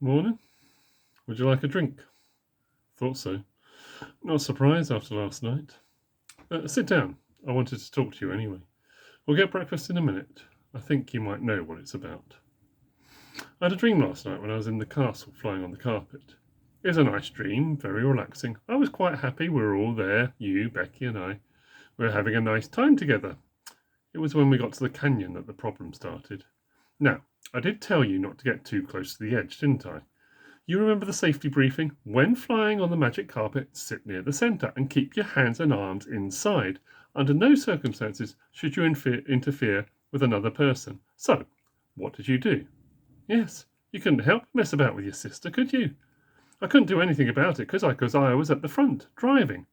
Morning. Would you like a drink? Thought so. Not surprised after last night. Sit down. I wanted to talk to you anyway. We'll get breakfast in a minute. I think you might know what it's about. I had a dream last night when I was in the castle flying on the carpet. It was a nice dream, very relaxing. I was quite happy we were all there, you, Becky and I. We were having a nice time together. It was when we got to the canyon that the problem started. Now, I did tell you not to get too close to the edge, didn't I? You remember the safety briefing? When flying on the magic carpet, sit near the centre and keep your hands and arms inside. Under no circumstances should you interfere with another person. So, what did you do? Yes, you couldn't help but mess about with your sister, could you? I couldn't do anything about it because I was at the front, driving.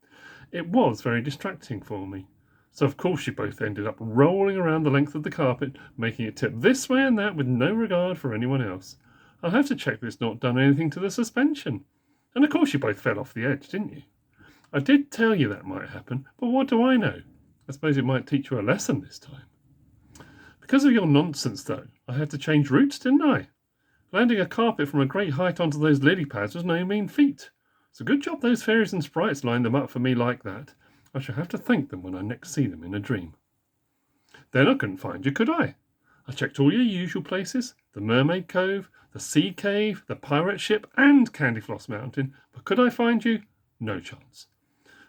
It was very distracting for me. So of course you both ended up rolling around the length of the carpet, making it tip this way and that with no regard for anyone else. I'll have to check that it's not done anything to the suspension. And of course you both fell off the edge, didn't you? I did tell you that might happen, but what do I know? I suppose it might teach you a lesson this time. Because of your nonsense, though, I had to change routes, didn't I? Landing a carpet from a great height onto those lily pads was no mean feat. It's a good job those fairies and sprites lined them up for me like that. I shall have to thank them when I next see them in a dream. Then I couldn't find you, could I? I checked all your usual places, the Mermaid Cove, the Sea Cave, the Pirate Ship, and Candyfloss Mountain, but could I find you? No chance.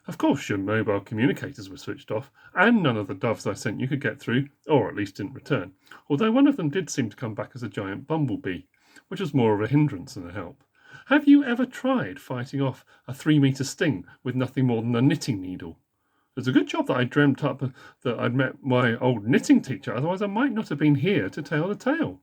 Of course, your mobile communicators were switched off, and none of the doves I sent you could get through, or at least didn't return, although one of them did seem to come back as a giant bumblebee, which was more of a hindrance than a help. Have you ever tried fighting off a 3-metre sting with nothing more than a knitting needle? It's a good job that I dreamt up that I'd met my old knitting teacher, otherwise I might not have been here to tell the tale.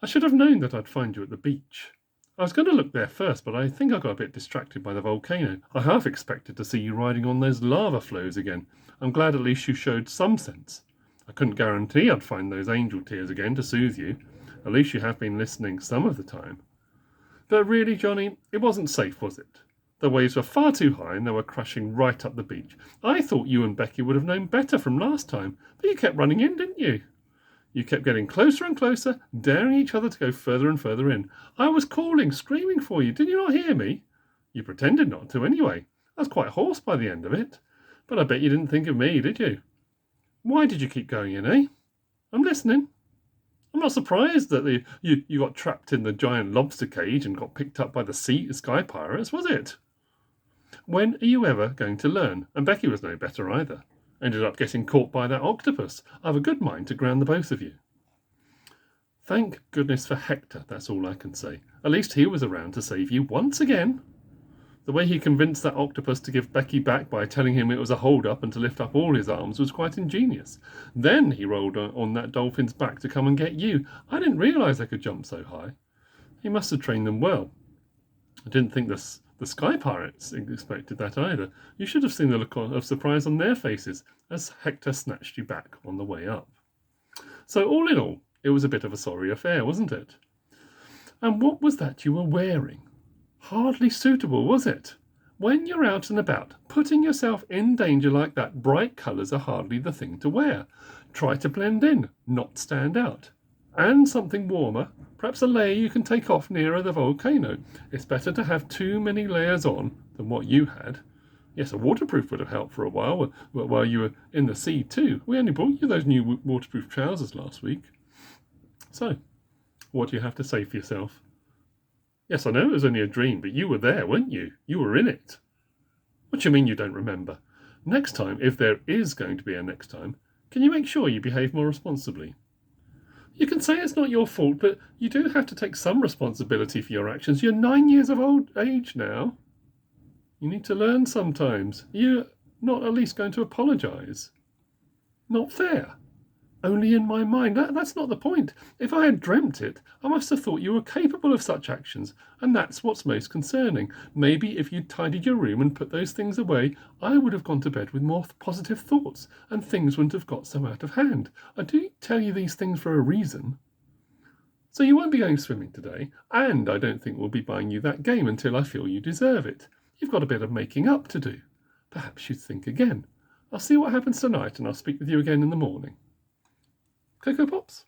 I should have known that I'd find you at the beach. I was going to look there first, but I think I got a bit distracted by the volcano. I half expected to see you riding on those lava flows again. I'm glad at least you showed some sense. I couldn't guarantee I'd find those angel tears again to soothe you. At least you have been listening some of the time. But really, Johnny, it wasn't safe, was it? The waves were far too high and they were crashing right up the beach. I thought you and Becky would have known better from last time, but you kept running in, didn't you? You kept getting closer and closer, daring each other to go further and further in. I was calling, screaming for you. Did you not hear me? You pretended not to anyway. I was quite hoarse by the end of it. But I bet you didn't think of me, did you? Why did you keep going in, eh? I'm listening. I'm not surprised that you got trapped in the giant lobster cage and got picked up by the sky pirates, was it? When are you ever going to learn? And Becky was no better either. Ended up getting caught by that octopus. I've a good mind to ground the both of you. Thank goodness for Hector, that's all I can say. At least he was around to save you once again. The way he convinced that octopus to give Becky back by telling him it was a hold-up and to lift up all his arms was quite ingenious. Then he rolled on that dolphin's back to come and get you. I didn't realise they could jump so high. He must have trained them well. I didn't think the sky pirates expected that either. You should have seen the look of surprise on their faces as Hector snatched you back on the way up. So all in all, it was a bit of a sorry affair, wasn't it? And what was that you were wearing? Hardly suitable, was it? When you're out and about, putting yourself in danger like that, bright colours are hardly the thing to wear. Try to blend in, not stand out. And something warmer, perhaps a layer you can take off nearer the volcano. It's better to have too many layers on than what you had. Yes, a waterproof would have helped for a while you were in the sea too. We only brought you those new waterproof trousers last week. So, what do you have to say for yourself? Yes, I know it was only a dream, but you were there, weren't you? You were in it. What do you mean you don't remember? Next time, if there is going to be a next time, can you make sure you behave more responsibly? You can say it's not your fault, but you do have to take some responsibility for your actions. You're 9 years of old age now. You need to learn sometimes. You're not at least going to apologise. Not fair. Only in my mind. That's not the point. If I had dreamt it, I must have thought you were capable of such actions, and that's what's most concerning. Maybe if you'd tidied your room and put those things away, I would have gone to bed with more positive thoughts, and things wouldn't have got so out of hand. I do tell you these things for a reason. So you won't be going swimming today, and I don't think we'll be buying you that game until I feel you deserve it. You've got a bit of making up to do. Perhaps you'd think again. I'll see what happens tonight, and I'll speak with you again in the morning. Cocoa Pops?